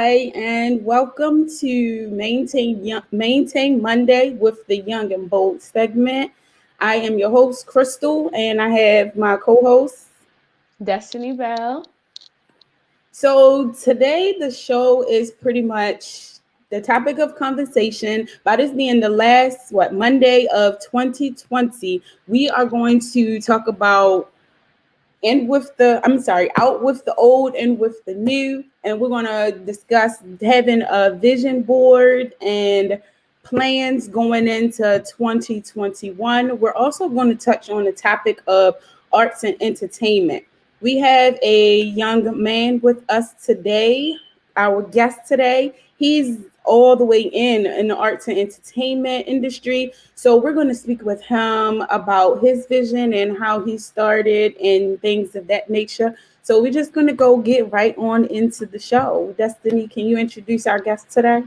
Hi, and welcome to Maintain Monday with the Young and Bold segment. I am your host, Crystal, and I have my co-host. Destiny Bell. So today the show is pretty much the topic of conversation. By this being the last Monday of 2020, we are going to talk about out with the old and with the new, and we're going to discuss having a vision board and plans going into 2021. We're also going to touch on the topic of arts and entertainment. We have a young man with us today, our guest today. He's all the way in the arts and entertainment industry. So we're going to speak with him about his vision and how he started and things of that nature. So we're just going to go get right on into the show. Destiny, can you introduce our guest today?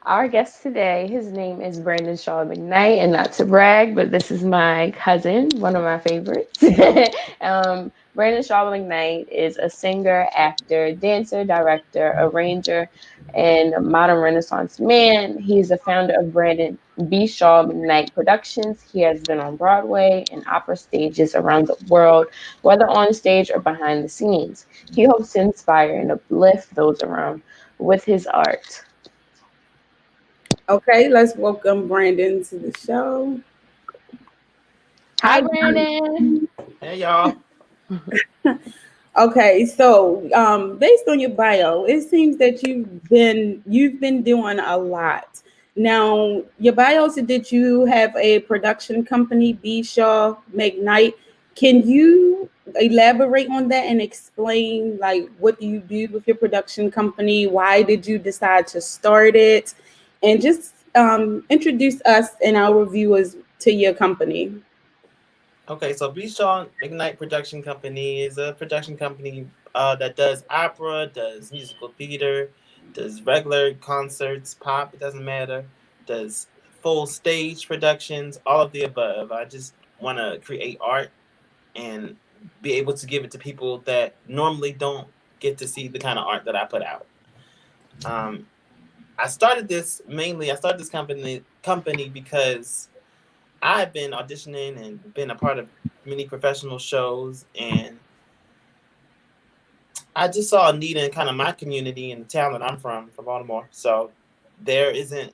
Our guest today, his name is Brandon Shaw McKnight, and not to brag, but this is my cousin, one of my favorites. Brandon Shaw McKnight is a singer, actor, dancer, director, arranger, and modern Renaissance man. He's the founder of Brandon B. Shaw McKnight Productions. He has been on Broadway and opera stages around the world, whether on stage or behind the scenes. He hopes to inspire and uplift those around with his art. Okay, let's welcome Brandon to the show. Hi, Hi, Brandon. Brandon. Hey y'all. Okay, so based on your bio, it seems that you've been doing a lot. Now, your bio said that you have a production company, B Shaw McKnight. Can you elaborate on that and explain like what do you do with your production company? Why did you decide to start it? And just introduce us and our viewers to your company. Okay, so bshawmcknight Production Company is a production company that does opera, does musical theater, does regular concerts, pop, it doesn't matter, does full stage productions, all of the above. I just want to create art and be able to give it to people that normally don't get to see the kind of art that I put out. Um, I started this company because I've been auditioning and been a part of many professional shows, and I just saw a need in kind of my community and the town that I'm from Baltimore. So there isn't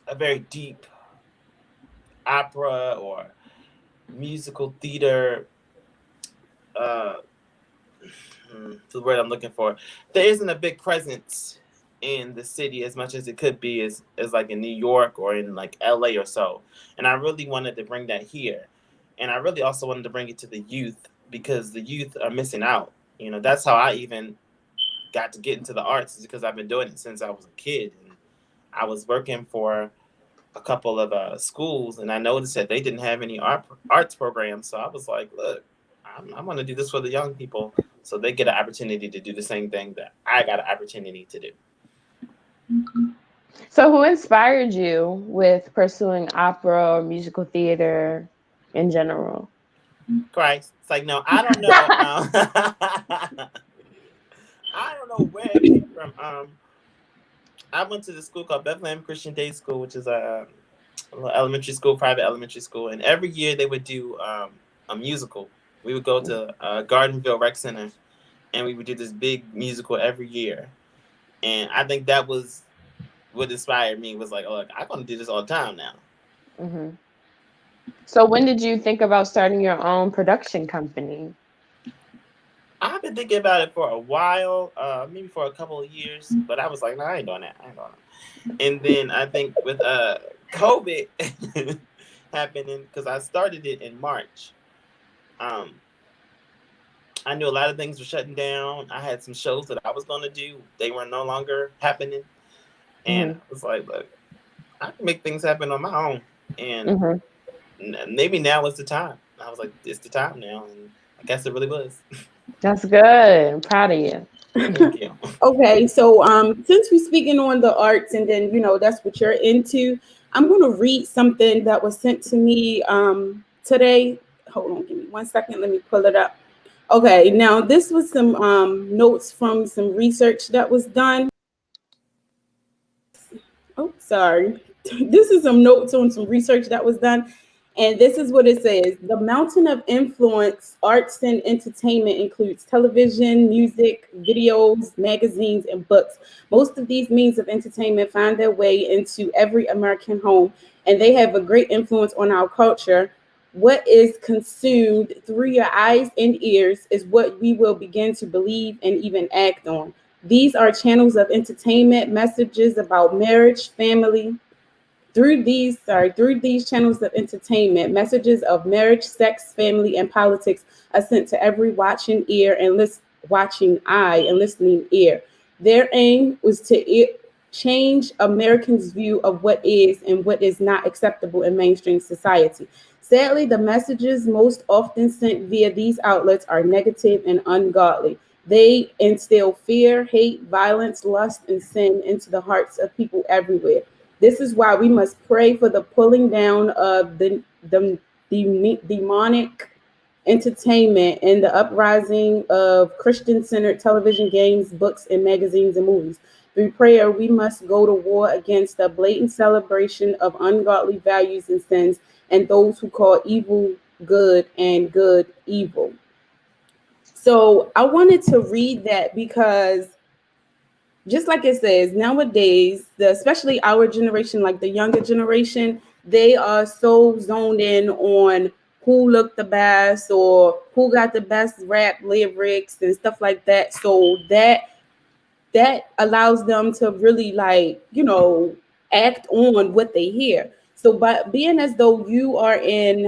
a very deep opera or musical theater. Uh, the word I'm looking for. There isn't a big presence in the city as much as it could be as like in New York or in like LA or so. And I really wanted to bring that here. And I really also wanted to bring it to the youth because the youth are missing out. You know, that's how I even got to get into the arts is because I've been doing it since I was a kid. And I was working for a couple of schools and I noticed that they didn't have any arts programs. So I was like, look, I'm going to do this for the young people so they get an opportunity to do the same thing that I got an opportunity to do. So, who inspired you with pursuing opera or musical theater in general? Christ. It's like, no, I don't know. I don't know where it came from. I went to the school called Bethlehem Christian Day School, which is a little elementary school, private elementary school. And every year they would do a musical. We would go to Gardenville Rec Center and we would do this big musical every year. And I think that was what inspired me was like, oh, look, I'm going to do this all the time now. hmm So, when did you think about starting your own production company? I've been thinking about it for a while, maybe for a couple of years, but I was like, no, I ain't doing that. I ain't doing that. And then I think with COVID happening, because I started it in March, um, I knew a lot of things were shutting down. I had some shows that I was going to do. They were no longer happening. And I hmm was like, look, I can make things happen on my own. And hmm maybe now is the time. I was like, it's the time now. And I guess it really was. That's good. I'm proud of you. Thank you. Okay, so since we're speaking on the arts and then that's what you're into, I'm going to read something that was sent to me today. Hold on, give me 1 second. Let me pull it up. Okay, now this was some notes from some research that was done. Oh, sorry. This is some notes on some research that was done. And this is what it says. The mountain of influence, arts and entertainment includes television, music, videos, magazines, and books. Most of these means of entertainment find their way into every American home, and they have a great influence on our culture. What is consumed through your eyes and ears is what we will begin to believe and even act on. These are channels of entertainment, messages about marriage, family. Through these channels of entertainment, messages of marriage, sex, family, and politics are sent to every watching eye and listening ear. Their aim was to change Americans' view of what is and what is not acceptable in mainstream society. Sadly, the messages most often sent via these outlets are negative and ungodly. They instill fear, hate, violence, lust, and sin into the hearts of people everywhere. This is why we must pray for the pulling down of the demonic entertainment and the uprising of Christian centered television, games, books, and magazines and movies. Through prayer, we must go to war against the blatant celebration of ungodly values and sins and those who call evil good and good evil. So I wanted to read that because just like it says nowadays, especially our generation, like the younger generation, they are so zoned in on who looked the best or who got the best rap lyrics and stuff like that. So that allows them to really, like, act on what they hear. So by being as though you are in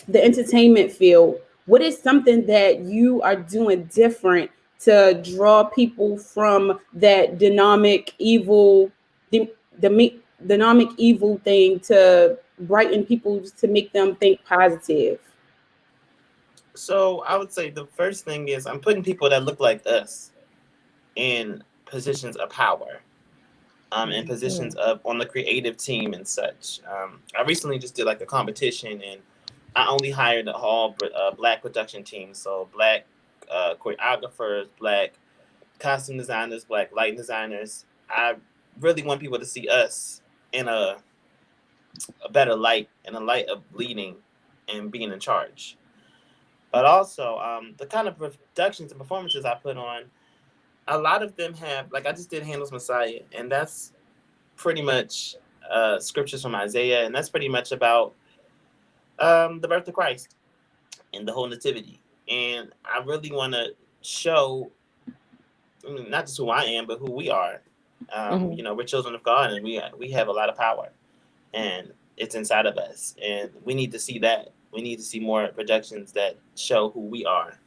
the entertainment field, what is something that you are doing different to draw people from that dynamic evil thing to brighten people to make them think positive? So I would say the first thing is I'm putting people that look like us in positions of power, in positions of on the creative team and such. I recently just did like a competition, and I only hired all black production teams, so black choreographers, black costume designers, black light designers. I really want people to see us in a better light, in a light of leading and being in charge. But also, the kind of productions and performances I put on, a lot of them have, like I just did Handel's Messiah, and that's pretty much scriptures from Isaiah, and that's pretty much about the birth of Christ and the whole nativity. And I really want to show, I mean, not just who I am, but who we are. We're children of God, and we have a lot of power, and it's inside of us, and we need to see that. We need to see more productions that show who we are.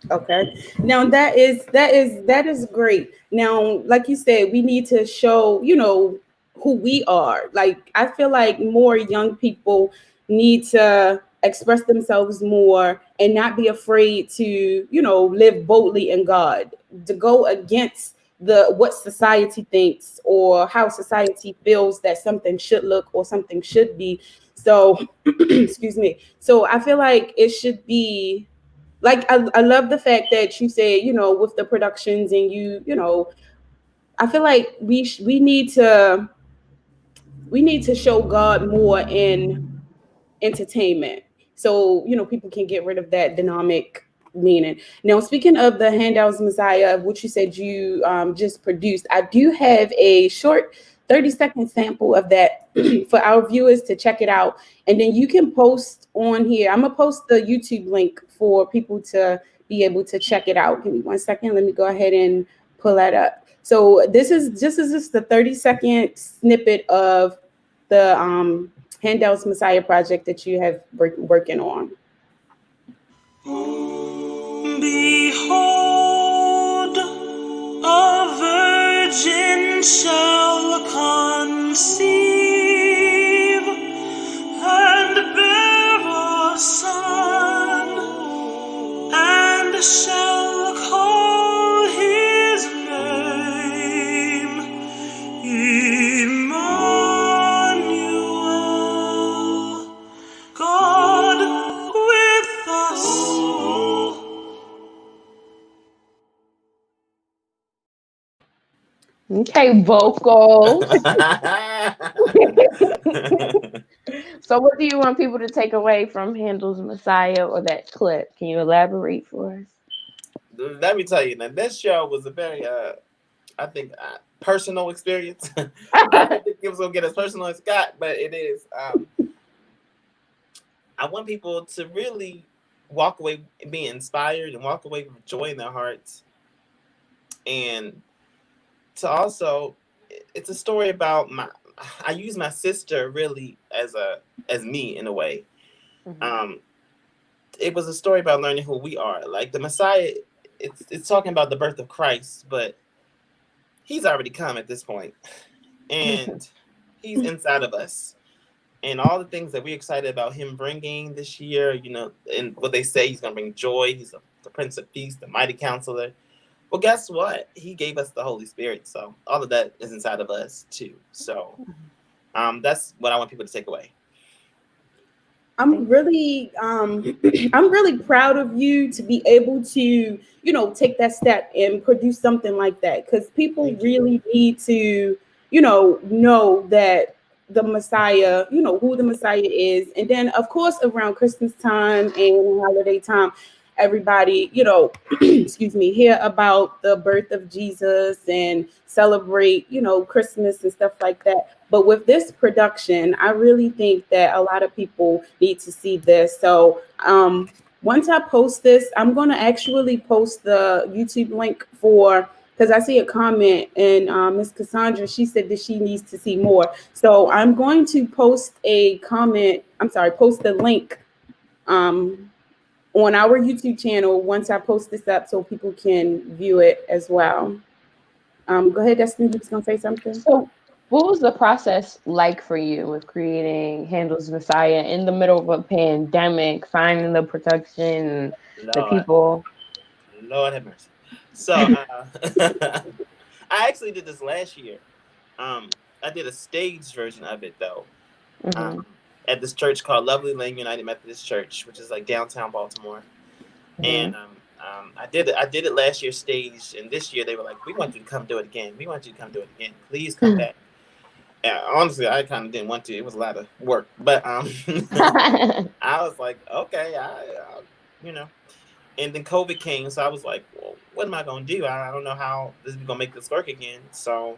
Okay. Now that is great. Now, like you said, we need to show, who we are. Like I feel like more young people need to express themselves more and not be afraid to, live boldly in God, to go against the what society thinks or how society feels that something should look or something should be. So, excuse me. So I feel like it should be like I love the fact that you say, with the productions and I feel like we need to show God more in entertainment, so people can get rid of that dynamic meaning. Now, speaking of the Handel's Messiah, which you said you just produced, I do have a short 30-second sample of that for our viewers to check it out, and then you can post on here. I'm gonna post the YouTube link for people to be able to check it out. Give me 1 second, let me go ahead and pull that up. So this is just the 30-second snippet of the Handel's Messiah project that you have working on. Behold, a virgin shall conceive and bear a son, and shall call his name Emmanuel, God with us. Okay, vocals. So what do you want people to take away from Handel's Messiah or that clip? Can you elaborate for us? Let me tell you, now this show was a very, I think, personal experience. I didn't think it was gonna get as personal as Scott, but it is. I want people to really walk away and be inspired and walk away with joy in their hearts, and to also, it's a story about my. I use my sister really as me in a way. Mm-hmm. It was a story about learning who we are. Like the Messiah, it's talking about the birth of Christ, but he's already come at this point, and he's inside of us. And all the things that we're excited about him bringing this year, and what they say, he's going to bring joy. He's the Prince of Peace, the mighty counselor. Well, guess what? He gave us the Holy Spirit. So all of that is inside of us too. So that's what I want people to take away. I'm really I'm really proud of you to be able to, take that step and produce something like that, because people really need to, know that the Messiah, who the Messiah is. And then of course around Christmas time and holiday time, everybody, excuse me, hear about the birth of Jesus and celebrate, Christmas and stuff like that. But with this production, I really think that a lot of people need to see this. So once I post this, I'm going to actually post the YouTube link for, because I see a comment, and Miss Cassandra, she said that she needs to see more. So I'm going to post post the link on our YouTube channel once I post this up so people can view it as well. Go ahead, Destiny, you was going to say something? So what was the process like for you with creating Handel's Messiah in the middle of a pandemic, finding the production, the people? Lord have mercy. So I actually did this last year. I did a staged version of it though, at this church called Lovely Lane United Methodist Church, which is like downtown Baltimore. And I did it last year staged, and this year they were like, "We want you to come do it again. We want you to come do it again. Please come back." And honestly, I kind of didn't want to. It was a lot of work, but I was like, "Okay, you know." And then COVID came, so I was like, "Well, what am I gonna do? I don't know how this is gonna make this work again." So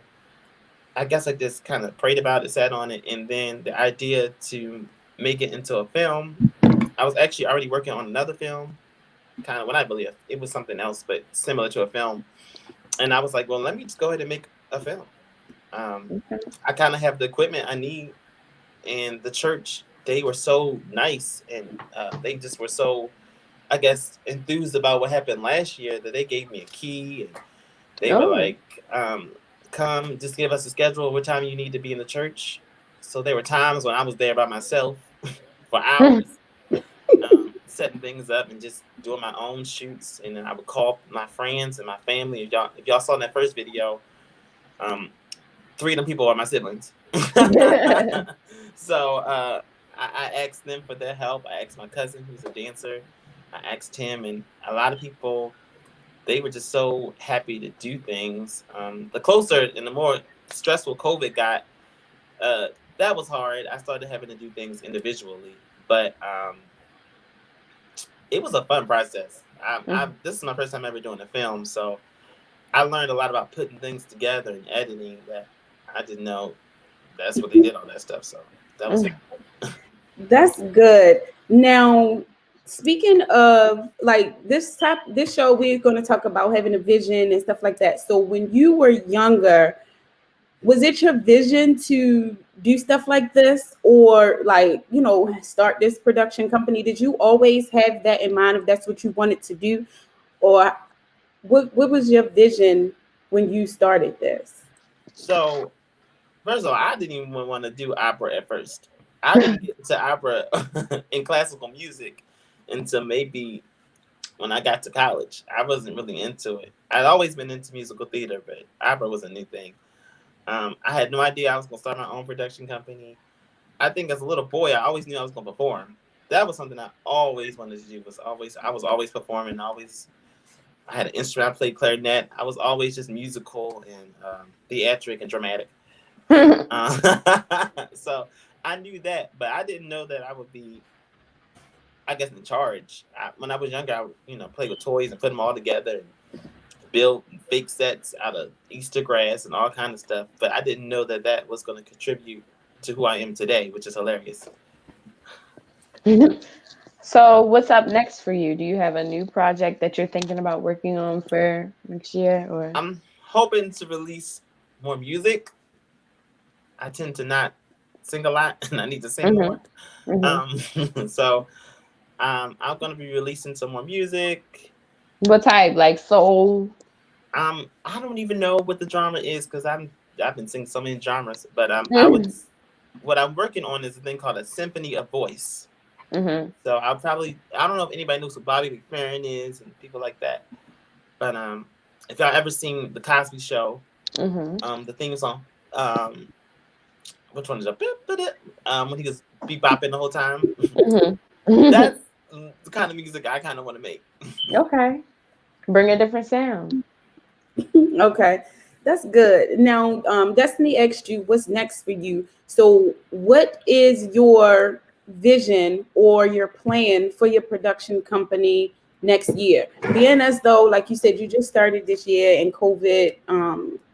I guess I just kind of prayed about it, sat on it, and then the idea to make it into a film. I was actually already working on another film, kind of, when I believe it was something else, but similar to a film. And I was like, well, let me just go ahead and make a film. I kind of have the equipment I need, and the church, they were so nice, and they just were so, I guess, enthused about what happened last year that they gave me a key, and they were like, come, just give us a schedule of what time you need to be in the church. So there were times when I was there by myself for hours, setting things up and just doing my own shoots. And then I would call my friends and my family. If y'all saw in that first video, 3 of them people are my siblings. So I asked them for their help. I asked my cousin, who's a dancer. I asked him, and a lot of people, they were just so happy to do things. The closer and the more stressful COVID got, that was hard. I started having to do things individually, but it was a fun process. This is my first time ever doing a film, so I learned a lot about putting things together and editing that I didn't know. That's what they did, all that stuff. So that was it. That's good. Now, speaking of like this show, we're going to talk about having a vision and stuff like that. So when you were younger, was it your vision to do stuff like this, or like, start this production company? Did you always have that in mind, if that's what you wanted to do, or what was your vision when you started this? So first of all, I didn't even want to do opera at first. I didn't get into opera in classical music until maybe when I got to college. I wasn't really into it. I'd always been into musical theater, but opera was a new thing. I had no idea I was going to start my own production company. I think as a little boy, I always knew I was going to perform. That was something I always wanted to do. I was always performing, always I had an instrument. I played clarinet. I was always just musical and theatric and dramatic. So I knew that, but I didn't know that I would be, I guess, in charge. When I was younger, I would, play with toys and put them all together and build fake sets out of Easter grass and all kind of stuff. But I didn't know that that was going to contribute to who I am today, which is hilarious. So what's up next for you? Do you have a new project that you're thinking about working on for next year? Or I'm hoping to release more music. I tend to not sing a lot, and I need to sing more. So I'm going to be releasing some more music. What type? Like soul? I don't even know what the genre is because I've been singing so many genres. But what I'm working on is a thing called a symphony of voice. So I don't know if anybody knows what Bobby McFerrin is and people like that. But if y'all ever seen the Cosby Show, the theme song, which one is it? When he was bebopping the whole time. That's the kind of music I kind of want to make. Okay. Bring a different sound. Okay, that's good. Now, Destiny asked you what's next for you. So, what is your vision or your plan for your production company next year? Being as though, like you said, you just started this year and COVID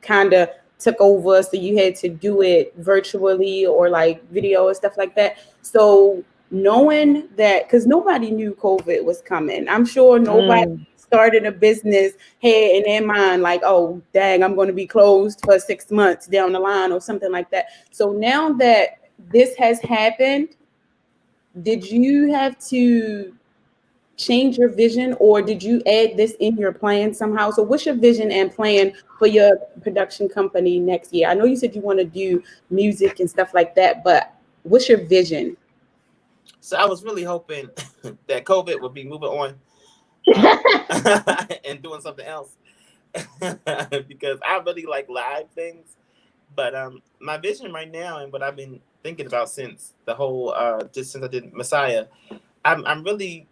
kind of took over, so you had to do it virtually or like video and stuff like that. So, knowing that, because nobody knew COVID was coming, I'm sure nobody started a business had in their mind like, oh dang, I'm going to be closed for 6 months down the line or something like that. So now that this has happened, did you have to change your vision or did you add this in your plan somehow? So what's your vision and plan for your production company next year? I know you said you want to do music and stuff like that, but what's your vision? So I was really hoping that COVID would be moving on and doing something else because I really like live things. But my vision right now and what I've been thinking about since the whole just since I did Messiah, I'm really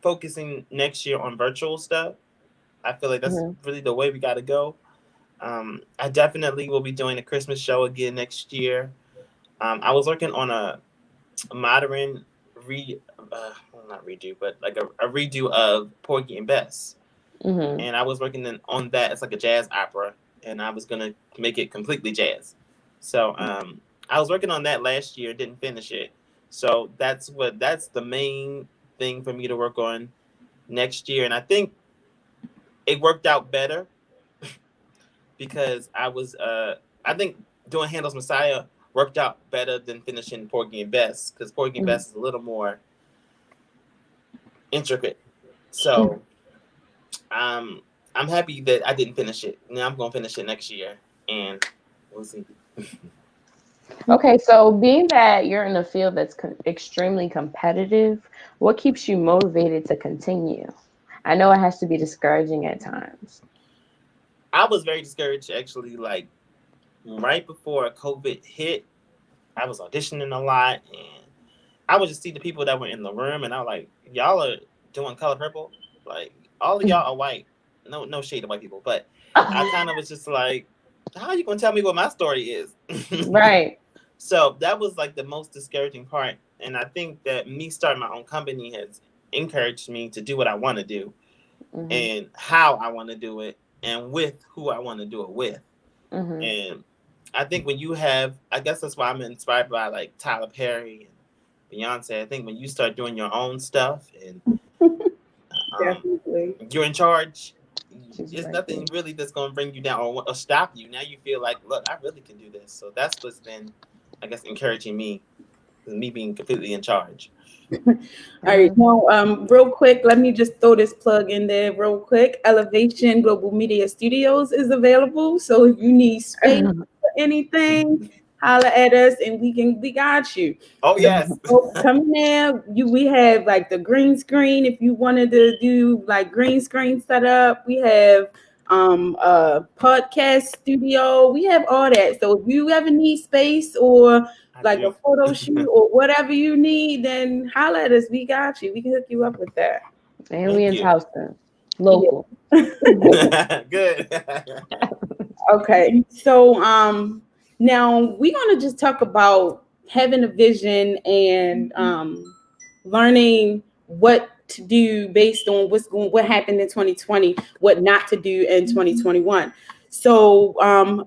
focusing next year on virtual stuff. I feel like that's really the way we got to go. I definitely will be doing a Christmas show again next year. I was working on a modern not redo, but like a redo of Porgy and Bess. And I was working on that. It's like a jazz opera, and I was gonna make it completely jazz. So I was working on that last year, didn't finish it. So that's the main thing for me to work on next year, and I think it worked out better because I think doing Handel's Messiah worked out better than finishing Porgy and Bess because Porgy and Bess is a little more intricate. So I'm happy that I didn't finish it. Now I'm gonna finish it next year, and we'll see. Okay, so being that you're in a field that's extremely competitive, what keeps you motivated to continue? I know it has to be discouraging at times. I was very discouraged actually, like right before COVID hit. I was auditioning a lot, and I would just see the people that were in the room, and I was like, y'all are doing Color Purple? Like, all of y'all are white. No shade to white people, but I kind of was just like, how are you going to tell me what my story is? Right. So that was like the most discouraging part. And I think that me starting my own company has encouraged me to do what I want to do and how I want to do it and with who I want to do it with. And I think when you have, I guess that's why I'm inspired by like Tyler Perry and Beyonce. I think when you start doing your own stuff and you're in charge, there's nothing really that's going to bring you down or stop you. Now you feel like, look, I really can do this. So that's what's been, I guess, encouraging me being completely in charge. All right. Now, real quick, let me just throw this plug in there real quick. Elevation Global Media Studios is available. So if you need space for anything, holler at us and we got you. Oh, yes. So come in there. We have like the green screen if you wanted to do like green screen setup. We have a podcast studio. We have all that. So if you ever need space or like a photo shoot or whatever you need, then holler at us. We got you. We can hook you up with that. And we in Towson, local. Good. Okay, so now we're gonna just talk about having a vision and learning what to do based on what happened in 2020, what not to do in 2021. So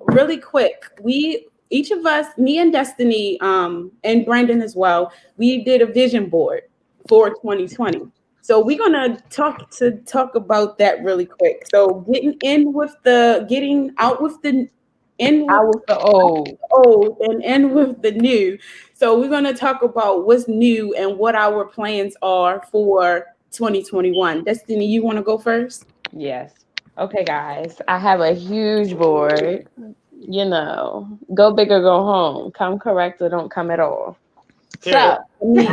really quick, we each of us, me and Destiny, and Brandon as well, we did a vision board for 2020. So we're gonna talk about that really quick. So getting out with the in I with was the old. the old and in with the new. So we're gonna talk about what's new and what our plans are for 2021. Destiny, you want to go first? Yes. Okay, guys. I have a huge board. You know, go big or go home. Come correct or don't come at all. So, Period. Me.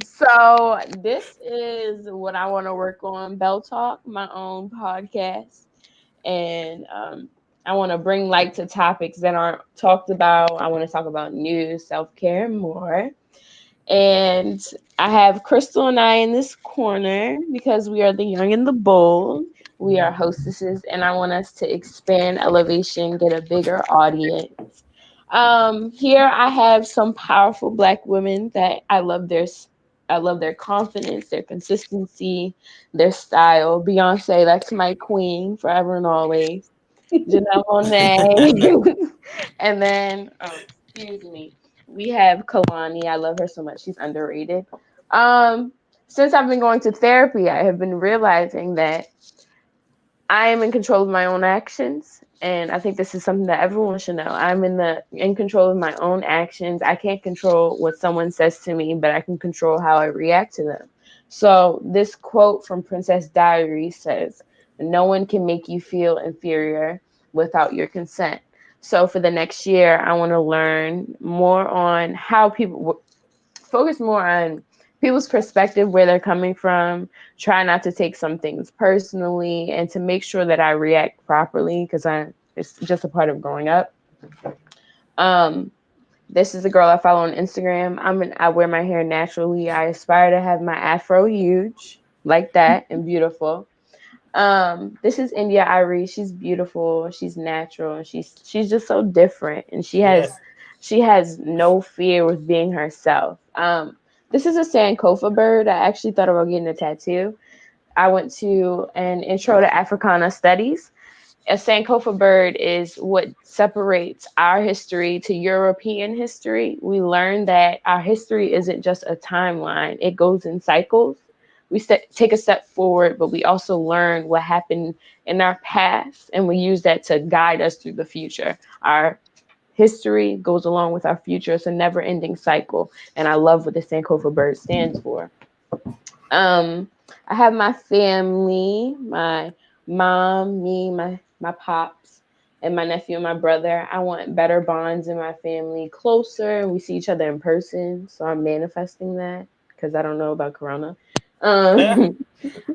so this is what I want to work on. Bell Talk, my own podcast, and I want to bring light to topics that aren't talked about. I want to talk about news, self care, and more. And I have Crystal and I in this corner because we are the young and the bold. We are hostesses, and I want us to expand elevation, get a bigger audience. Here I have some powerful Black women that I love their confidence, their consistency, their style. Beyonce, that's my queen forever and always. Janelle Monae. And then, excuse me, we have Kalani. I love her so much. She's underrated. Um, since I've been going to therapy, I have been realizing that I am in control of my own actions, and I think this is something that everyone should know. I'm in control of my own actions. I can't control what someone says to me, but I can control how I react to them. So this quote from Princess Diary says, "No one can make you feel inferior without your consent." So for the next year, I want to learn more on how people focus more on people's perspective, where they're coming from, try not to take some things personally, and to make sure that I react properly because I it's just a part of growing up. Um, this is a girl I follow on Instagram. I wear my hair naturally. I aspire to have my afro huge like that and beautiful. This is India Irie. She's beautiful. She's natural, and she's just so different. And Yes. she has no fear with being herself. This is a Sankofa bird. I actually thought about getting a tattoo. I went to an intro to Africana studies. A Sankofa bird is what separates our history to European history. We learn that our history isn't just a timeline, it goes in cycles. Take a step forward, but we also learn what happened in our past, and we use that to guide us through the future. Our history goes along with our future. It's a never ending cycle. And I love what the Sankofa bird stands for. Um, I have my family, my mom, me, my pops, and my nephew and my brother. I want better bonds in my family, closer, and we see each other in person. So I'm manifesting that because I don't know about Corona. Um,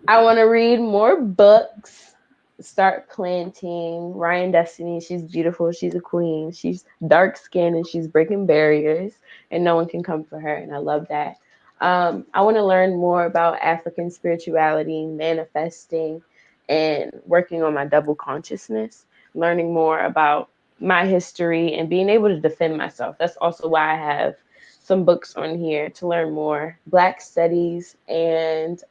I want to read more books, start planting. Ryan Destiny, she's beautiful. She's a queen. She's dark skinned and she's breaking barriers, and no one can come for her. And I love that. I want to learn more about African spirituality, manifesting, and working on my double consciousness, learning more about my history and being able to defend myself. That's also why I have some books on here to learn more Black studies. And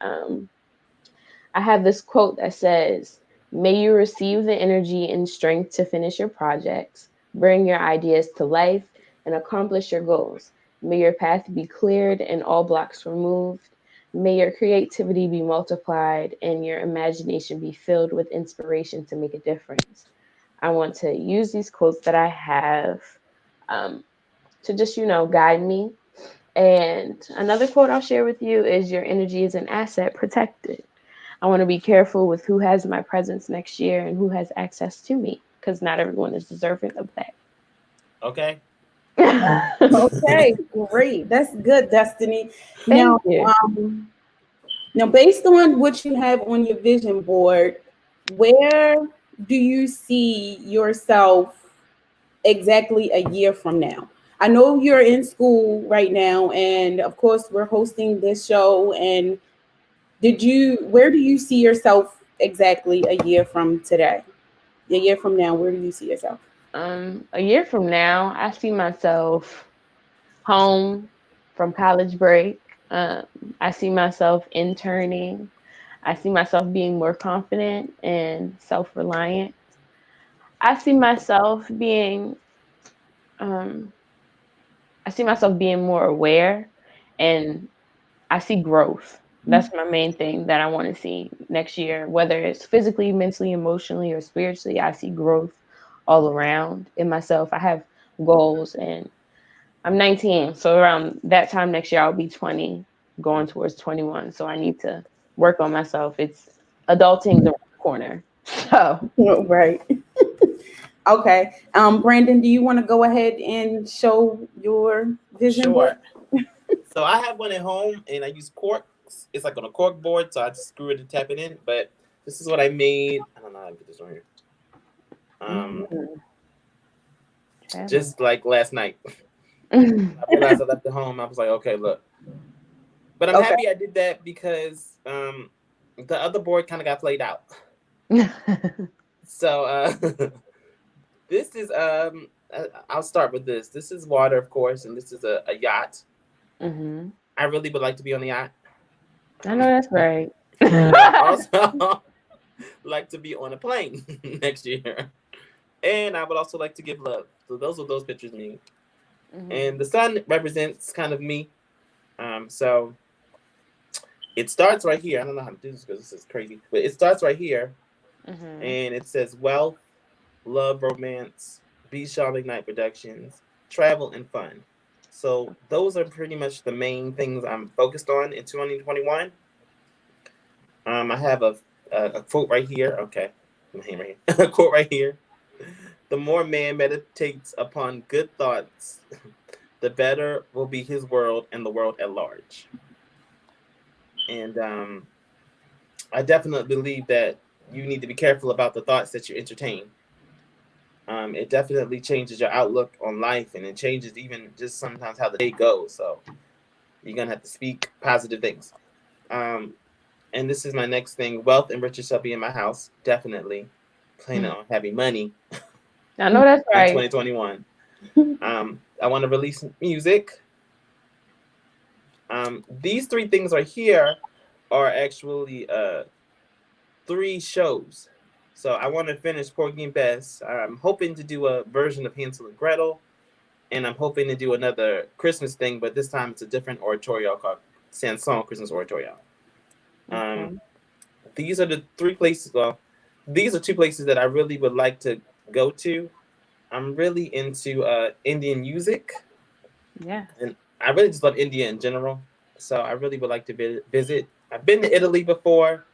I have this quote that says, "May you receive the energy and strength to finish your projects, bring your ideas to life, and accomplish your goals. May your path be cleared and all blocks removed. May your creativity be multiplied and your imagination be filled with inspiration to make a difference." I want to use these quotes that I have um, to just, guide me. And another quote I'll share with you is, "Your energy is an asset, protect it." I want to be careful with who has my presence next year and who has access to me because not everyone is deserving of Okay. that. Okay, great. That's good, Destiny. Now, Thank you. now, based on what you have on your vision board, where do you see yourself exactly a year from now? I know you're in school right now, and of course, we're hosting this show. And where do you see yourself exactly a year from today? A year from now, where do you see yourself? A year from now, I see myself home from college break. Um, I see myself interning. I see myself being more confident and self-reliant. I see myself being um, I see myself being more aware, and I see growth. That's my main thing that I want to see next year, whether it's physically, mentally, emotionally, or spiritually. I see growth all around in myself. I have goals, and I'm 19. So around that time next year, I'll be 20, going towards 21. So I need to work on myself. It's adulting's around the corner. So Right. Okay. Brandon, do you want to go ahead and show your vision board? Sure. So I have one at home, and I use corks. It's like on a cork board, so I just screw it and tap it in. But this is what I made. I don't know how to get this on here. Just like last night, I realized I left it home. I was like, okay, look. But I'm Okay. happy I did that because the other board kind of got played out. So this is I'll start with this. This is water, of course, and this is a yacht. I really would like to be on the yacht. I know that's right. Also like to be on a plane next year. And I would also like to give love. So those are those pictures mean. And the sun represents kind of me. So it starts right here. I don't know how to do this because this is crazy. But it starts right here. And it says wealth, love, romance, bshawmcknight Productions, travel, and fun. So those are pretty much the main things I'm focused on in 2021. I have a quote right here. Okay. My hand right here. A quote right here. The more man meditates upon good thoughts, the better will be his world and the world at large. And I definitely believe that you need to be careful about the thoughts that you entertain. It definitely changes your outlook on life, and it changes even just sometimes how the day goes. So you're going to have to speak positive things. And this is my next thing. Wealth and riches shall be in my house. Definitely. Planning on having money. I know that's In right. 2021. I want to release music. These three things right here are actually 3 shows. So I want to finish Porgy and Bess. I'm hoping to do a version of Hansel and Gretel. And I'm hoping to do another Christmas thing, but this time it's a different oratorio called Sanson Christmas Oratorio. These are the 3 places. Well, these are 2 places that I really would like to go to. I'm really into Indian music. Yeah. And I really just love India in general. So I really would like to visit. I've been to Italy before.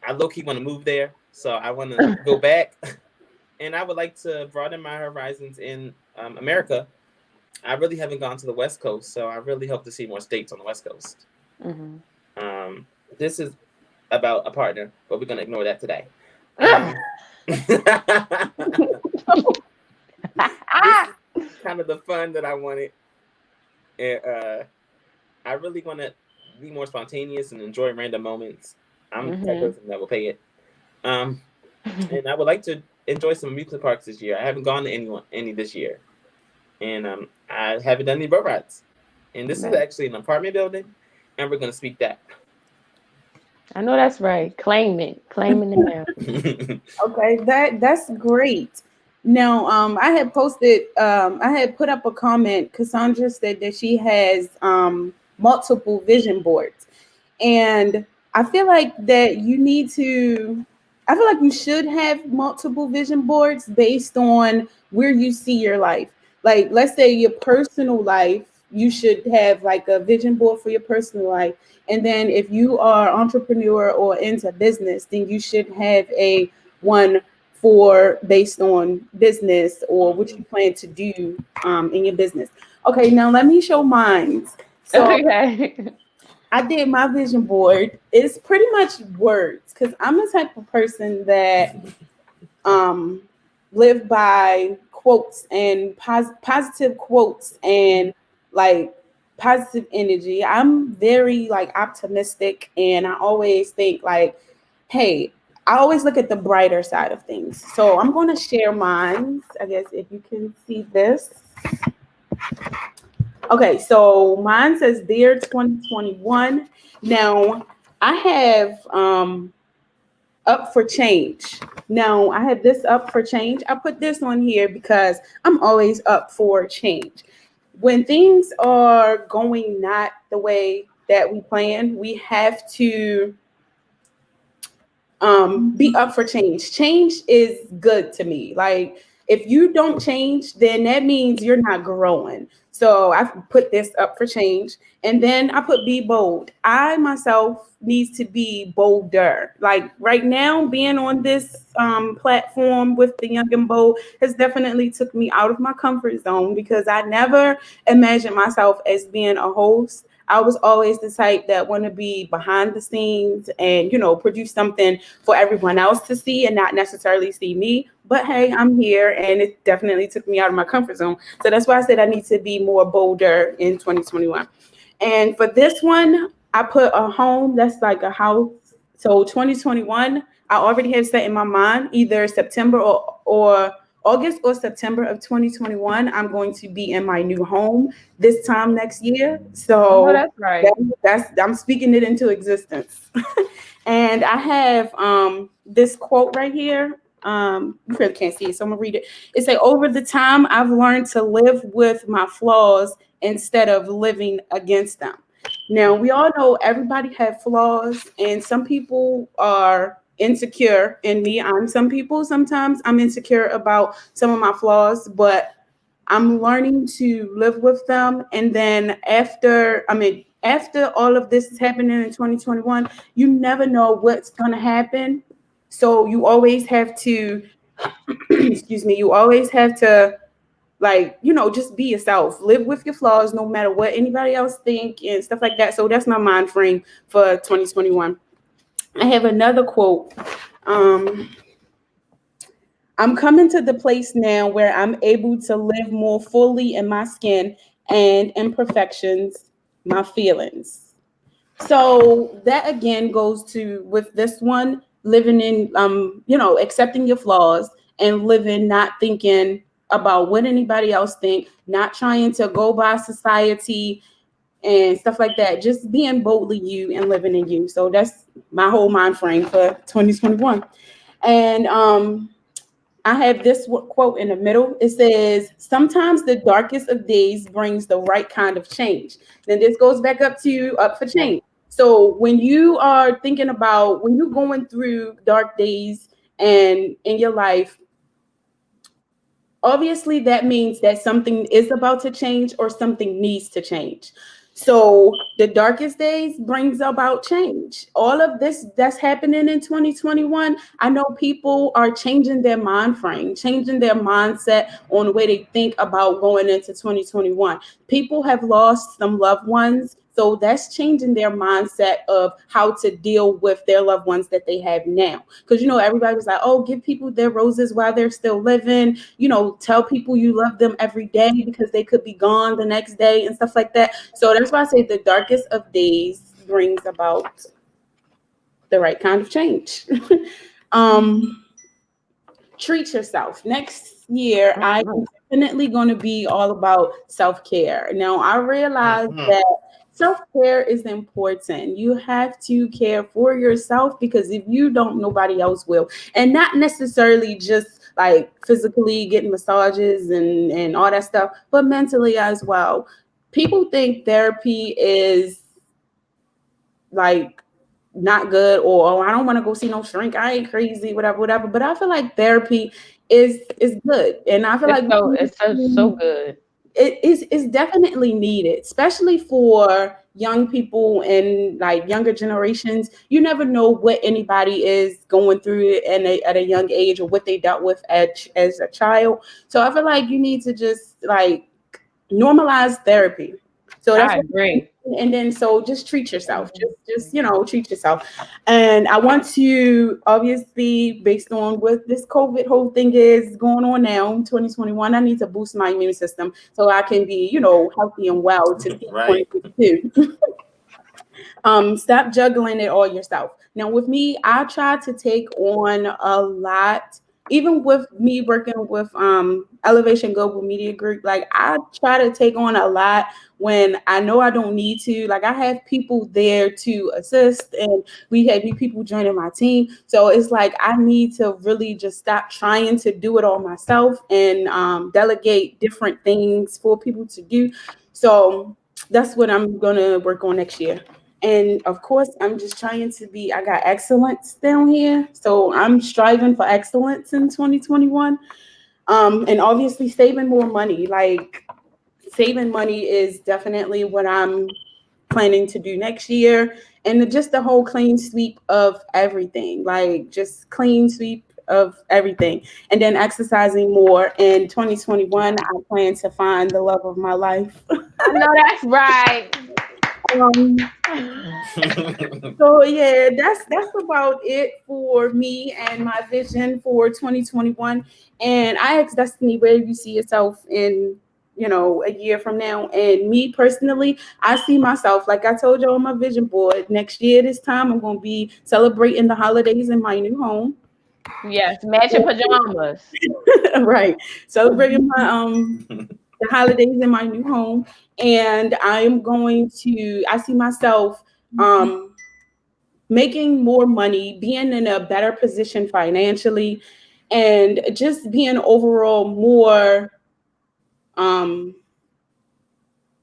I low-key want to move there. So I want to go back. And I would like to broaden my horizons in America. I really haven't gone to the West Coast. So I really hope to see more states on the West Coast. This is about a partner, but we're going to ignore that today. This is kind of the fun that I wanted. And, I really want to be more spontaneous and enjoy random moments. I'm the type of person that will pay it. And I would like to enjoy some amusement parks this year. I haven't gone to any this year. And I haven't done any boat rides. And this is actually an apartment building, and we're going to speak that. I know that's right. Claiming it now. Okay, that's great. Now, I had posted, I had put up a comment. Cassandra said that she has multiple vision boards, and I feel like that you need to. I feel like you should have multiple vision boards based on where you see your life. Like, let's say your personal life, you should have like a vision board for your personal life. And then if you are entrepreneur or into business, then you should have a one for based on business or what you plan to do in your business. Okay, now let me show mine. So Okay. I did my vision board. It's pretty much words because I'm the type of person that live by quotes and positive quotes and like positive energy. I'm very like optimistic, and I always think like hey, I always look at the brighter side of things. So I'm going to share mine. I guess if you can see this. Okay, so mine says Dear 2021. Now I have up for change. Now I have this up for change. I put this on here because I'm always up for change. When things are going not the way that we plan, we have to be up for change. Change is good to me. Like if you don't change, then that means you're not growing. So I put this up for change. And then I put be bold. I myself needs to be bolder. Like right now, being on this platform with the Young and Bold has definitely took me out of my comfort zone because I never imagined myself as being a host. I was always the type that want to be behind the scenes and, produce something for everyone else to see and not necessarily see me. But hey, I'm here and it definitely took me out of my comfort zone. So that's why I said I need to be more bolder in 2021. And for this one, I put a home that's like a house. So 2021, I already have set in my mind either September or August or September of 2021, I'm going to be in my new home this time next year. So that's right. I'm speaking it into existence. And I have this quote right here. You really can't see it, so I'm gonna read it. It say, over the time, I've learned to live with my flaws instead of living against them. Now, we all know everybody have flaws, and some people are insecure in me. Sometimes I'm insecure about some of my flaws, but I'm learning to live with them. And then after all of this is happening in 2021, you never know what's going to happen. So you always have to, excuse me, you always have to just be yourself, live with your flaws, no matter what anybody else think and stuff like that. So that's my mind frame for 2021. I have another quote. I'm coming to the place now where I'm able to live more fully in my skin and imperfections, my feelings. So that again goes to with this one, living in accepting your flaws and living not thinking about what anybody else think, not trying to go by society and stuff like that. Just being boldly you and living in you. So that's my whole mind frame for 2021. And I have this quote in the middle. It says, sometimes the darkest of days brings the right kind of change. Then this goes back up for change. So when you are thinking about, when you're going through dark days and in your life, obviously that means that something is about to change or something needs to change. So the darkest days brings about change. All of this that's happening in 2021, I know people are changing their mind frame, changing their mindset on the way they think about going into 2021. People have lost some loved ones. So that's changing their mindset of how to deal with their loved ones that they have now. Because, everybody was like, oh, give people their roses while they're still living. Tell people you love them every day because they could be gone the next day and stuff like that. So that's why I say the darkest of days brings about the right kind of change. Treat yourself. Next year, I'm definitely going to be all about self-care. Now, I realize that self-care is important. You have to care for yourself because if you don't, nobody else will. And not necessarily just like physically getting massages and all that stuff, but mentally as well. People think therapy is like not good or I don't want to go see no shrink. I ain't crazy, whatever. But I feel like therapy is good. And I feel it's so good. It's definitely needed, especially for young people and like younger generations. You never know what anybody is going through at a young age or what they dealt with as a child. So I feel like you need to just like normalize therapy. So that's I agree. And then so just treat yourself. Just treat yourself. And I want to obviously, based on what this COVID whole thing is going on now in 2021, I need to boost my immune system so I can be, healthy and well to 2022. Stop juggling it all yourself. Now with me, I try to take on a lot, even with me working with Elevation Global Media Group. Like I try to take on a lot when I know I don't need to. Like I have people there to assist, and we have new people joining my team. So it's like I need to really just stop trying to do it all myself and delegate different things for people to do. So that's what I'm gonna work on next year. And of course, I'm just trying to be, I got excellence down here. So I'm striving for excellence in 2021. And obviously saving more money. Like saving money is definitely what I'm planning to do next year. And just the whole clean sweep of everything, like just clean sweep of everything. And then exercising more. In 2021, I plan to find the love of my life. I know that's right. Um, So yeah, that's about it for me and my vision for 2021. And I asked Destiny, where you see yourself in, a year from now. And me personally, I see myself, like I told you on my vision board, next year this time I'm gonna be celebrating the holidays in my new home. Yes, matching pajamas. Right. Celebrating my the holidays in my new home. And I see myself making more money, being in a better position financially, and just being overall more um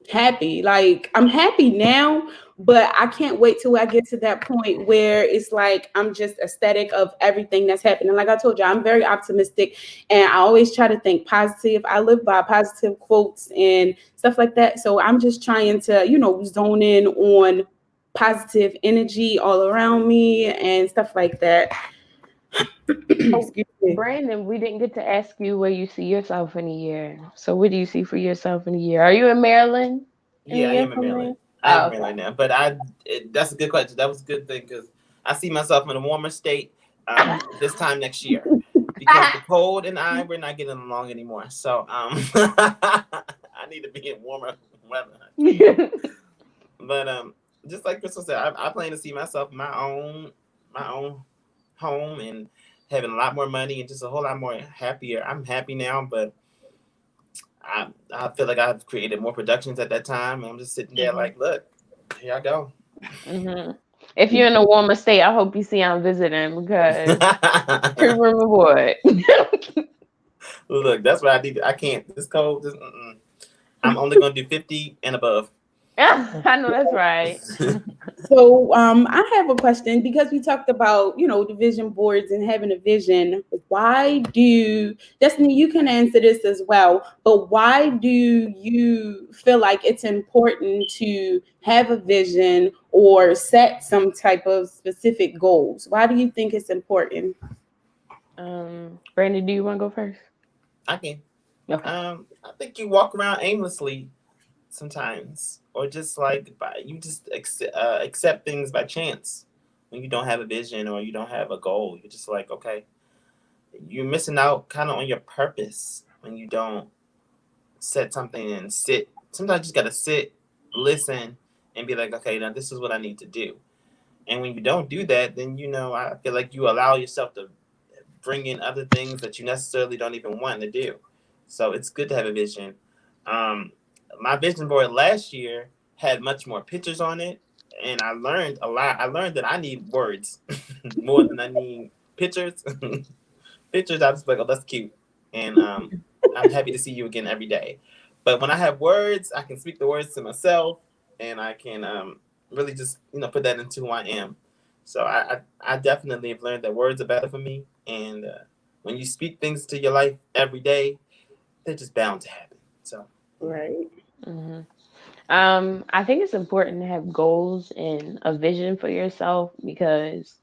happy. Like I'm happy now, but I can't wait till I get to that point where it's like I'm just ecstatic of everything that's happening. Like I told you, I'm very optimistic and I always try to think positive. I live by positive quotes and stuff like that. So I'm just trying to, zone in on positive energy all around me and stuff like that. Oh, Excuse me. Brandon, we didn't get to ask you where you see yourself in a year. So, what do you see for yourself in a year? Are you in Maryland in a Yeah, I year am in from now? Maryland. I am Oh, in okay. Maryland now, but that's a good question. That was a good thing because I see myself in a warmer state this time next year because the cold and I we're not getting along anymore. So I need to be in warmer weather. But just like Crystal said, I plan to see myself in my own home and having a lot more money and just a whole lot more happier. I'm happy now, but I feel like I've created more productions at that time. And I'm just sitting there hmm like, look, here I go. hmm If you're in a warmer state, I hope you see I'm visiting because true rumor boy. Look, that's what I need. I can't. This cold. I'm only gonna do 50 and above. I know that's right. So I have a question because we talked about, the vision boards and having a vision. Why do, Destiny, you can answer this as well, but why do you feel like it's important to have a vision or set some type of specific goals? Why do you think it's important? Brandon, do you want to go first? I can. Okay. I think you walk around aimlessly sometimes, or just like you just accept things by chance when you don't have a vision or you don't have a goal. You're just like, okay, you're missing out kind of on your purpose when you don't set something and sit. Sometimes you just gotta sit, listen, and be like, okay, now this is what I need to do. And when you don't do that, then I feel like you allow yourself to bring in other things that you necessarily don't even want to do. So it's good to have a vision. Um, my vision board last year had much more pictures on it, and I learned a lot. I learned that I need words more than I need pictures. Pictures, I was like, oh, that's cute, and I'm happy to see you again every day. But when I have words, I can speak the words to myself, and I can really just put that into who I am. So I definitely have learned that words are better for me, and when you speak things to your life every day, they're just bound to happen. So Right. hmm I think it's important to have goals and a vision for yourself because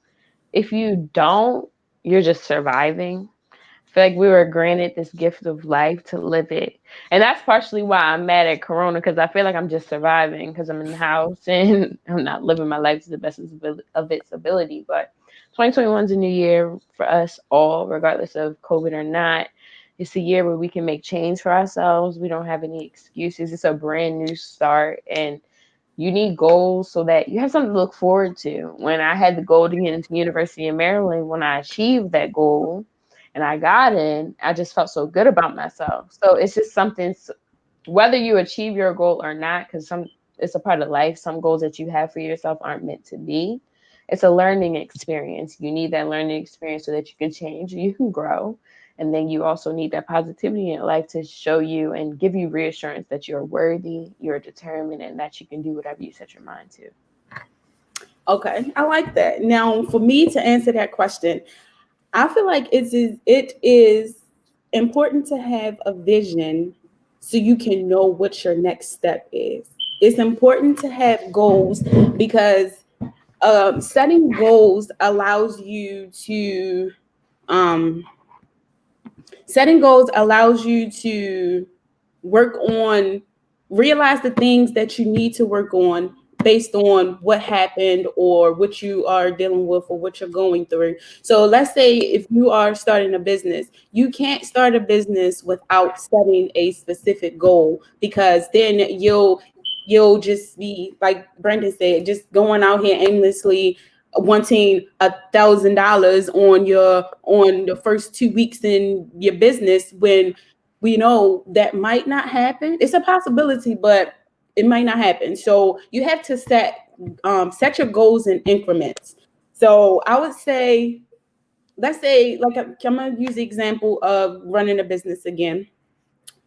if you don't, you're just surviving. I feel like we were granted this gift of life to live it. And that's partially why I'm mad at Corona because I feel like I'm just surviving because I'm in the house and I'm not living my life to the best of its ability. But 2021 is a new year for us all, regardless of COVID or not. It's a year where we can make change for ourselves. We don't have any excuses. It's a brand new start. And You need goals so that you have something to look forward to. When I had the goal to get into University of Maryland, when I achieved that goal and I got in, I just felt so good about myself. So it's just something, whether you achieve your goal or not, because it's a part of life. Some goals that you have for yourself aren't meant to be. It's a learning experience. You need that learning experience so that you can change, you can grow. And then you also need that positivity in life to show you and give you reassurance that you're worthy, you're determined, and that you can do whatever you set your mind to. Okay, I like that. Now, for me to answer that question, I feel like it is important to have a vision so you can know what your next step is. It's important to have goals because setting goals allows you to um, setting goals allows you to work on realize the things that you need to work on based on what happened or what you are dealing with or what you're going through. So let's say if you are starting a business, you can't start a business without setting a specific goal, because then you'll just be like Brandon said, just going out here aimlessly wanting $1,000 on the first 2 weeks in your business, when we know that might not happen. It's a possibility, but it might not happen. So you have to set your goals in increments. So I would say, let's say, like I'm gonna use the example of running a business again.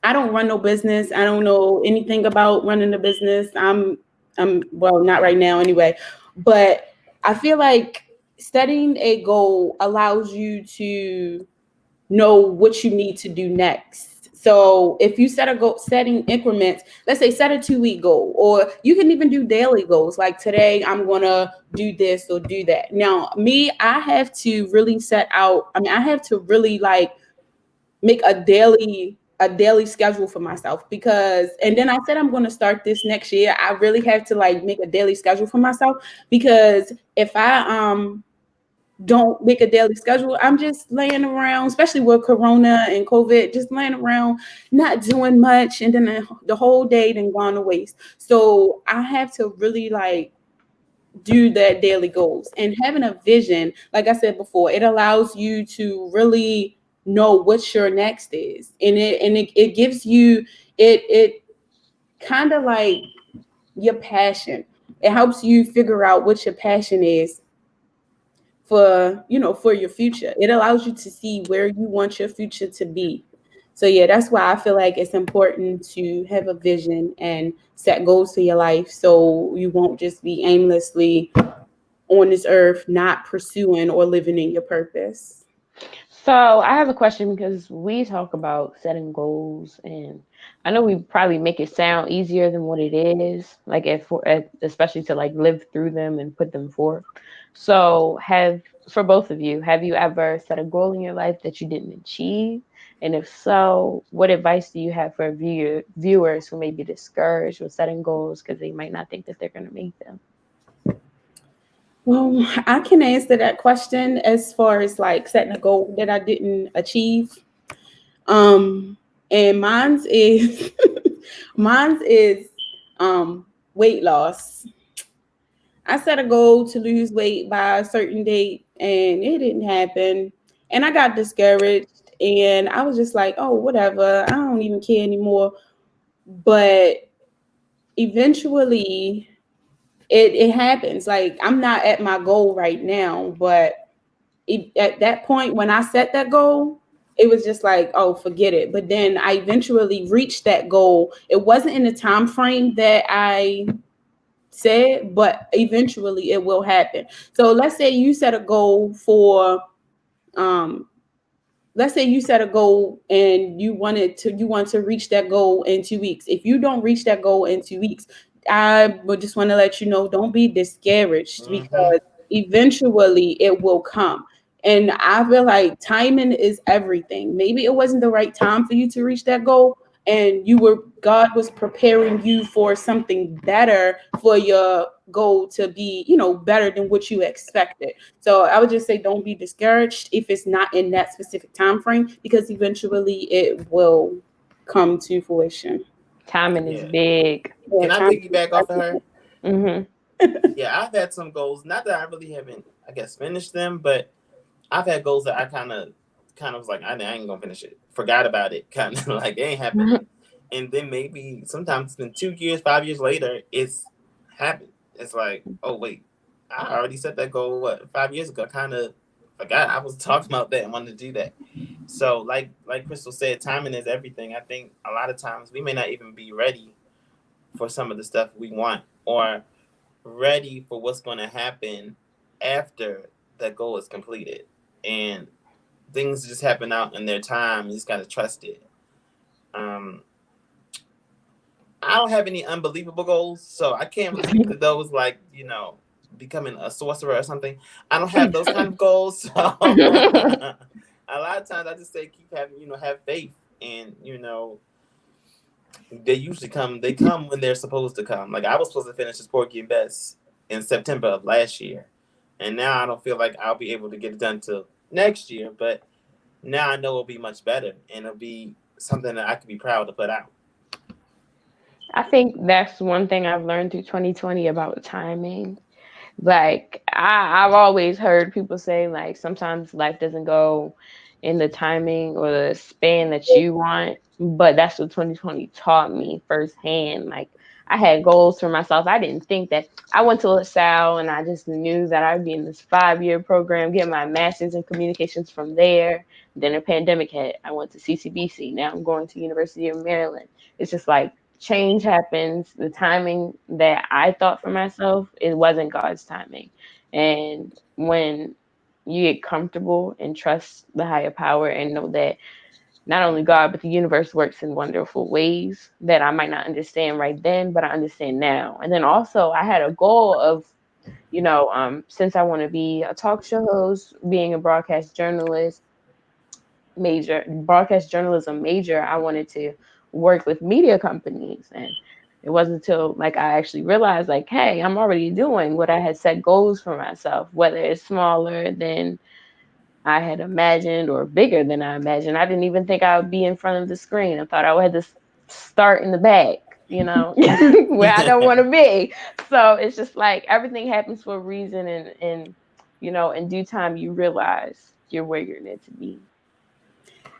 I don't run no business. I don't know anything about running a business. I'm well, not right now anyway. But I feel like setting a goal allows you to know what you need to do next. So if you set a goal, setting increments, let's say set a 2 week goal, or you can even do daily goals. Like today, I'm gonna do this or do that. Now, me, I have to really set out. I mean, I have to really like make a daily schedule for myself, because and then I said I'm going to start this next year. I really have to like make a daily schedule for myself, because if I don't make a daily schedule, I'm just laying around, especially with corona and covid, just laying around not doing much, and then the whole day then gone to waste. So I have to really like do that daily goals, and having a vision, like I said before, it allows you to really know what your next is, and it gives you it kind of like your passion. It helps you figure out what your passion is for your future. It allows you to see where you want your future to be. So yeah, that's why I feel like it's important to have a vision and set goals for your life, so you won't just be aimlessly on this earth not pursuing or living in your purpose. So I have a question, because we talk about setting goals, and I know we probably make it sound easier than what it is, like especially to like live through them and put them forth. So for both of you, have you ever set a goal in your life that you didn't achieve? And if so, what advice do you have for viewers who may be discouraged with setting goals because they might not think that they're going to make them? Well, I can answer that question as far as like setting a goal that I didn't achieve. Um, and mine's is mine's is weight loss. I set a goal to lose weight by a certain date and it didn't happen. And I got discouraged and I was just like, oh, whatever. I don't even care anymore. But eventually it happens. Like I'm not at my goal right now, but at that point when I set that goal, it was just like, oh, forget it. But then I eventually reached that goal. It wasn't in the time frame that I said, but eventually it will happen. So um let's say you set a goal and you want to reach that goal in 2 weeks. If you don't reach that goal in 2 weeks, I would just want to let you know, don't be discouraged, Mm-hmm. because eventually it will come. And I feel like timing is everything. Maybe it wasn't the right time for you to reach that goal, and God was preparing you for something better, for your goal to be, better than what you expected. So I would just say, don't be discouraged if it's not in that specific time frame, because eventually it will come to fruition. Timing is Yeah. big. Yeah, Can I time. piggyback off of her? Mm-hmm. Yeah, I've had some goals. Not that I really haven't, I guess, finished them, but I've had goals that I kind of was like, I ain't gonna finish it. Forgot about it. Kind of like it ain't happening. And then maybe sometimes it's been 2 years, 5 years later, it's happened. It's like, oh wait, I already set that goal 5 years ago. Kind of forgot I was talking about that and wanted to do that. So like Crystal said, timing is everything. I think a lot of times we may not even be ready for some of the stuff we want or ready for what's going to happen after that goal is completed. And things just happen out in their time. You just got to trust it. Um, I don't have any unbelievable goals, so I can't really speak to those like, becoming a sorcerer or something. I don't have those kind of goals. So a lot of times I just say keep having, have faith. And, they come when they're supposed to come. Like I was supposed to finish this Porky and Bess in September of last year. And now I don't feel like I'll be able to get it done till next year, but now I know it'll be much better and it'll be something that I can be proud to put out. I think that's one thing I've learned through 2020 about timing. Like I've always heard people say like sometimes life doesn't go in the timing or the span that you want, but that's what 2020 taught me firsthand. Like I had goals for myself. I didn't think that I went to LaSalle and I just knew that I'd be in this 5-year program, get my master's in communications from there. Then a pandemic hit. I went to CCBC. Now I'm going to University of Maryland. It's just like change happens. The timing that I thought for myself, it wasn't God's timing. And when you get comfortable and trust the higher power and know that not only God, but the universe works in wonderful ways that I might not understand right then, but I understand now. And then also, I had a goal of, since I want to be a talk show host, being a broadcast journalism major, I wanted to work with media companies. And it wasn't until like I actually realized like, hey, I'm already doing what I had set goals for myself, whether it's smaller than I had imagined or bigger than I imagined. I didn't even think I would be in front of the screen. I thought I would have to start in the back, where I don't want to be. So it's just like everything happens for a reason, and in due time you realize you're where you're meant to be.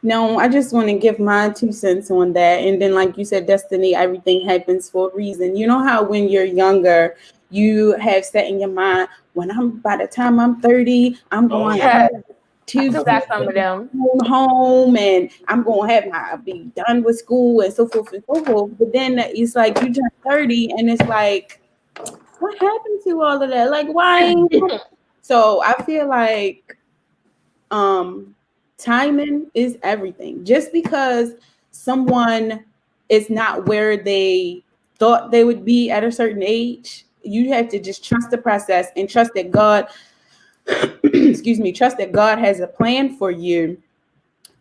No, I just want to give my 2 cents on that. And then, like you said, destiny, everything happens for a reason. You know how when you're younger, you have set in your mind, by the time I'm 30, I'm Oh going to yeah. Yeah, have I two still got some of them. home and I'm going to be done with school and so forth and so forth. But then it's like you turn 30 and it's like, what happened to all of that? Like, why? So I feel like um timing is everything. Just because someone is not where they thought they would be at a certain age, you have to just trust the process and trust that God excuse me, trust that God has a plan for you.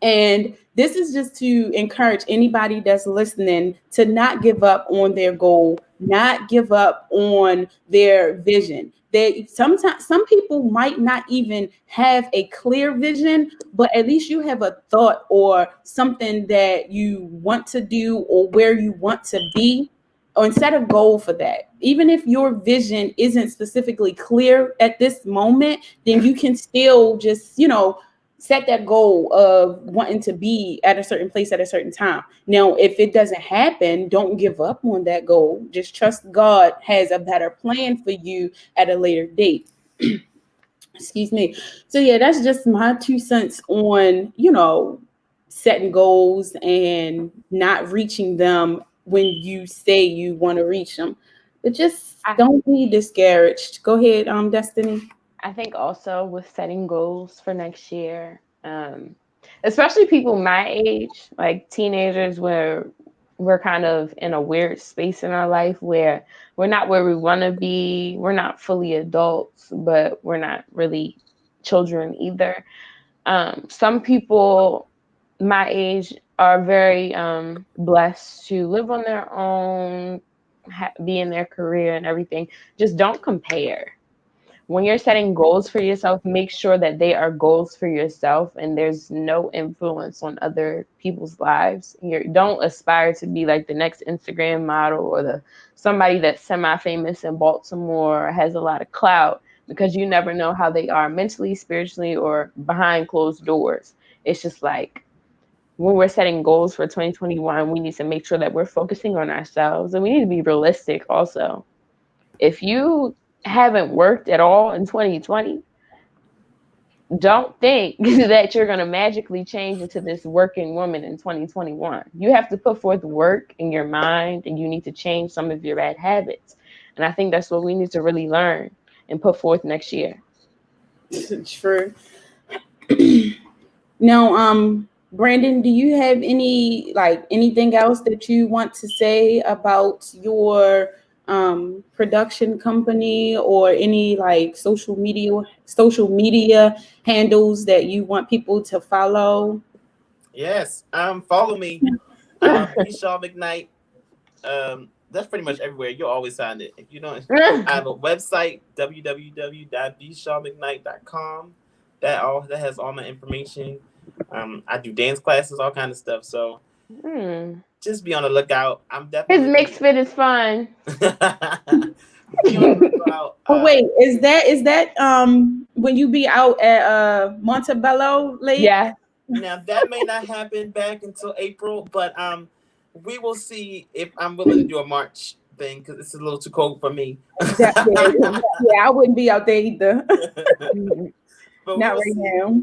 And this is just to encourage anybody that's listening to not give up on their goal, not give up on their vision. They sometimes some people might not even have a clear vision, but at least you have a thought or something that you want to do or where you want to be, or set a goal for that. Even if your vision isn't specifically clear at this moment, then you can still just, set that goal of wanting to be at a certain place at a certain time. Now, if it doesn't happen, don't give up on that goal. Just trust God has a better plan for you at a later date. Excuse me. So yeah, that's just my 2 cents on, setting goals and not reaching them when you say you want to reach them. But just I, don't be discouraged. Go ahead, Destiny. I think also with setting goals for next year, especially people my age, like teenagers, where we're kind of in a weird space in our life where we're not where we want to be. We're not fully adults, but we're not really children either. Some people my age are very blessed to live on their own, be in their career and everything. Just don't compare when you're setting goals for yourself, make sure that they are goals for yourself and there's no influence on other people's lives. Don't aspire to be like the next Instagram model or the somebody that's semi-famous in Baltimore or has a lot of clout, because you never know how they are mentally, spiritually, or behind closed doors. It's just like when we're setting goals for 2021, we need to make sure that we're focusing on ourselves, and we need to be realistic also. If you haven't worked at all in 2020, don't think that you're going to magically change into this working woman in 2021. You have to put forth work in your mind, and you need to change some of your bad habits. And I think that's what we need to really learn and put forth next year. True. Now, Brandon, do you have anything else that you want to say about your production company, or any like social media handles that you want people to follow? Yes. Follow me. bshawmcknight. That's pretty much everywhere. You'll always find it. If you don't, I have a website, www.bshawmcknight.com. That has all my information. I do dance classes, all kind of stuff. So just be on the lookout. I'm definitely His mixed fit is fun. be on the lookout. Oh wait, is that when you be out at Montebello Lake? Yeah. Now that may not happen back until April, but we will see if I'm willing to do a March thing, because it's a little too cold for me. Yeah, I wouldn't be out there either. But Not right now.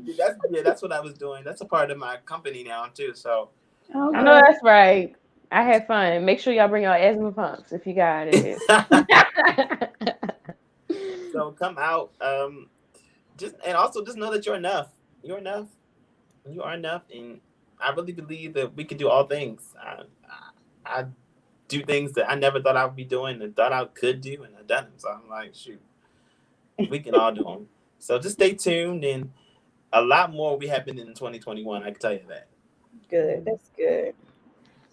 That's what I was doing. That's a part of my company now too. So Okay. I know that's right. I had fun. Make sure y'all bring your asthma pumps if you got it. So come out. Just know that you're enough. You're enough. You are enough, and I really believe that we can do all things. I do things that I never thought I would be doing, and thought I could do, and I've done them. So I'm like, shoot, we can all do them. So just stay tuned, and a lot more will be happening in 2021. I can tell you that. Good. That's good.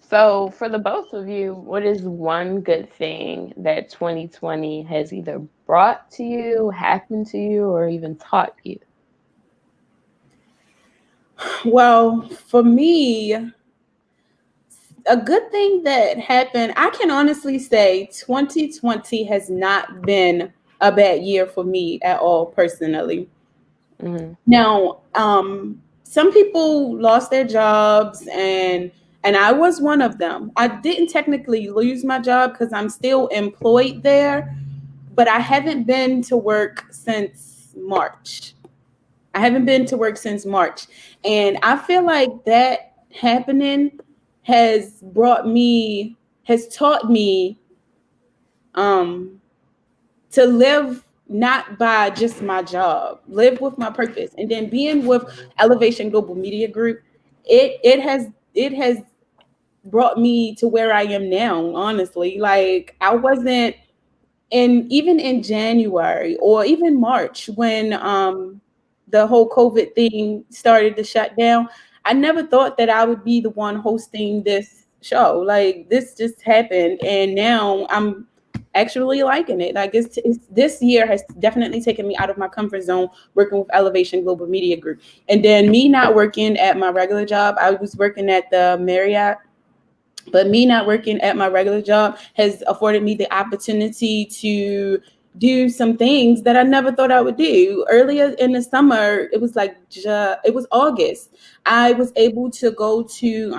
So for the both of you, what is one good thing that 2020 has either brought to you, happened to you, or even taught you? Well, for me, a good thing that happened, I can honestly say 2020 has not been a bad year for me at all, personally. Mm-hmm. Now, some people lost their jobs, and I was one of them. I didn't technically lose my job because I'm still employed there, but I haven't been to work since March. And I feel like that happening has taught me to live not by just my job, live with my purpose. And then being with Elevation Global Media Group, it has brought me to where I am now, honestly. Like, I wasn't, and even in January or even March, when the whole COVID thing started to shut down, I never thought that I would be the one hosting this show. Like, this just happened, and now I'm actually liking it. Like, it's this year has definitely taken me out of my comfort zone, working with Elevation Global Media Group. And then me not working at my regular job, I was working at the Marriott. But me not working at my regular job has afforded me the opportunity to do some things that I never thought I would do. Earlier in the summer, it was it was August. I was able to go to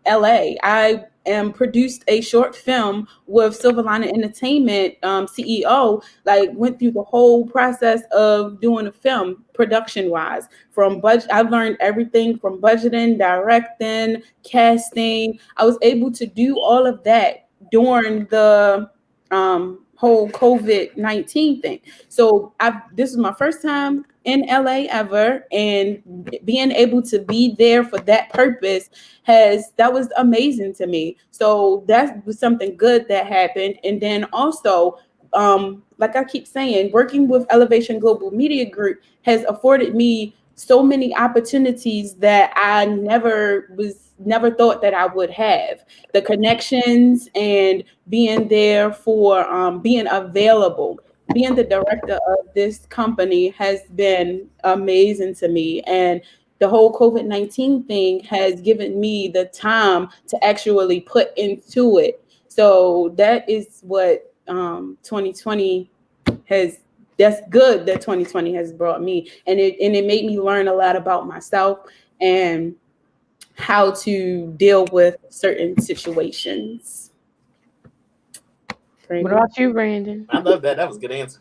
LA. I produced a short film with Silverline Entertainment CEO. Like, went through the whole process of doing a film production wise. From budget, I've learned everything from budgeting, directing, casting. I was able to do all of that during the whole COVID-19 thing. So this is my first time in LA ever, and being able to be there for that purpose that was amazing to me. So that was something good that happened. And then also, like I keep saying, working with Elevation Global Media Group has afforded me so many opportunities that I never thought that I would have. The connections and being there for being available being the director of this company has been amazing to me. And the whole COVID-19 thing has given me the time to actually put into it. So that is what 2020 has, that's good that 2020 has brought me. And it made me learn a lot about myself and how to deal with certain situations. What about you, Brandon? I love that. That was a good answer.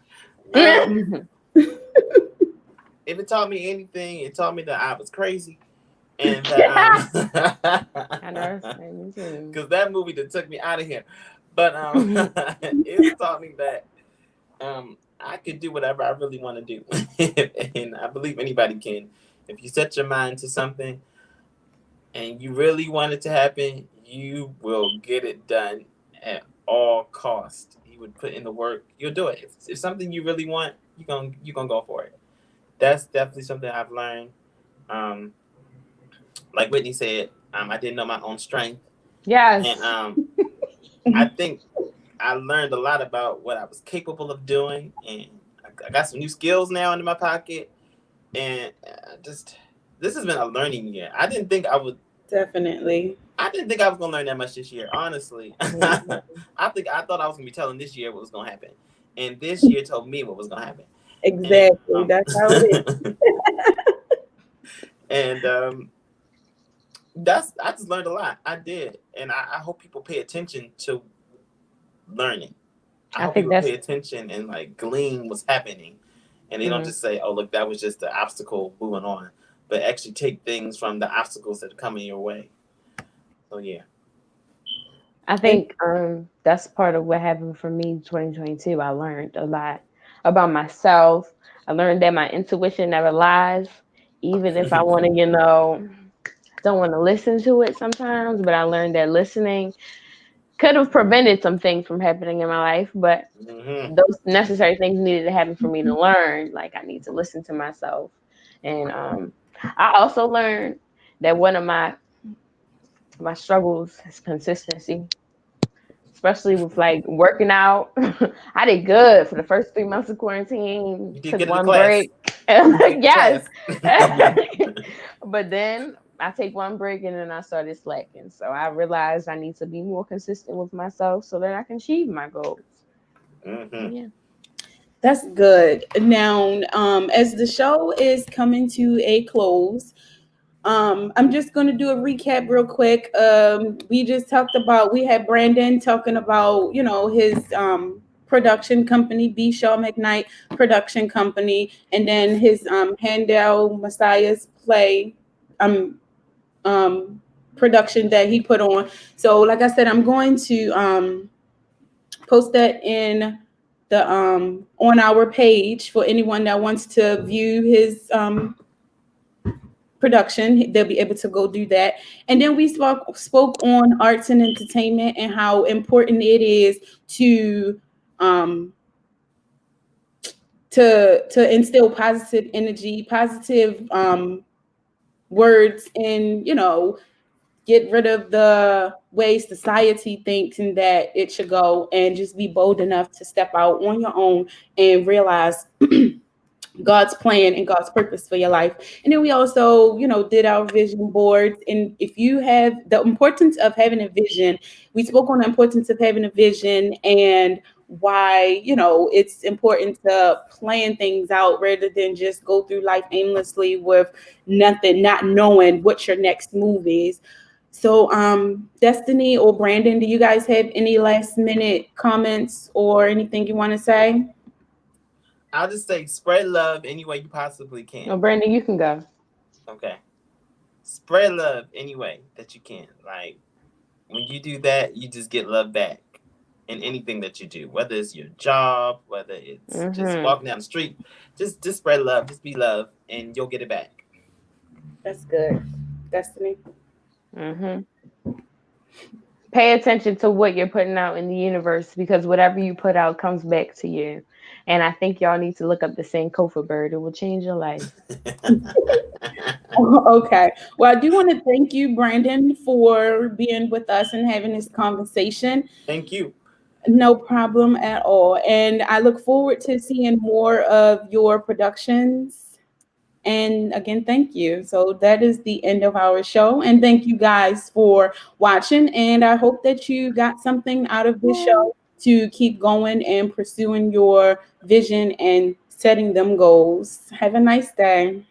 If it taught me anything, it taught me that I was crazy. And that, I know, me too. Because that movie that took me out of here. But it taught me that I could do whatever I really want to do. And I believe anybody can. If you set your mind to something and you really want it to happen, you will get it done at all costs. You would put in the work. You'll do it. If it's something you really want, you're gonna go for it. That's definitely something I've learned. Like Whitney said, I didn't know my own strength. Yes. And I think I learned a lot about what I was capable of doing, and I got some new skills now in my pocket. And this has been a learning year. I didn't think I would. Definitely. I didn't think I was gonna learn that much this year, honestly. I thought I was gonna be telling this year what was gonna happen, and this year told me what was gonna happen. Exactly. And, that's how it is. And I just learned a lot. I did, and I hope people pay attention to learning. I hope people pay attention and like glean what's happening, and they don't just say, "Oh, look, that was just the obstacle, moving on," but actually take things from the obstacles that are coming your way. So yeah, I think that's part of what happened for me in 2022. I learned a lot about myself. I learned that my intuition never lies, even if I want to, don't want to listen to it sometimes. But I learned that listening could have prevented some things from happening in my life, but those necessary things needed to happen for me to learn. Like, I need to listen to myself. And I also learned that one of my struggles is consistency, especially with like working out. I did good for the first 3 months of quarantine. You did Took good one in class. break. Yes. But then I take one break and then I started slacking. So I realized I need to be more consistent with myself so that I can achieve my goals. Yeah. That's good. Now, as the show is coming to a close, I'm just going to do a recap real quick. We just talked about, we had Brandon talking about, his production company, bshawmcknight production company, and then his Handel Messiah's play production that he put on. So like I said, I'm going to post that in the on our page for anyone that wants to view his production. They'll be able to go do that. And then we spoke on arts and entertainment and how important it is to instill positive energy, positive words, and get rid of the way society thinks and that it should go, and just be bold enough to step out on your own and realize God's plan and God's purpose for your life. And then we also, did our vision boards. And if you have the importance of having a vision, we spoke on the importance of having a vision and why, it's important to plan things out rather than just go through life aimlessly with nothing, not knowing what your next move is. So, Destiny or Brandon, do you guys have any last minute comments or anything you want to say? I'll just say spread love any way you possibly can. No, Brandon, you can go. Okay. Spread love any way that you can. Like, when you do that, you just get love back in anything that you do, whether it's your job, whether it's just walking down the street. Just spread love, just be love, and you'll get it back. That's good. Destiny? Pay attention to what you're putting out in the universe, because whatever you put out comes back to you. And I think y'all need to look up the Sankofa bird. It will change your life. Okay. Well, I do want to thank you, Brandon, for being with us and having this conversation. Thank you. No problem at all. And I look forward to seeing more of your productions. And again, thank you. So that is the end of our show. And thank you guys for watching. And I hope that you got something out of this show to keep going and pursuing your vision and setting them goals. Have a nice day.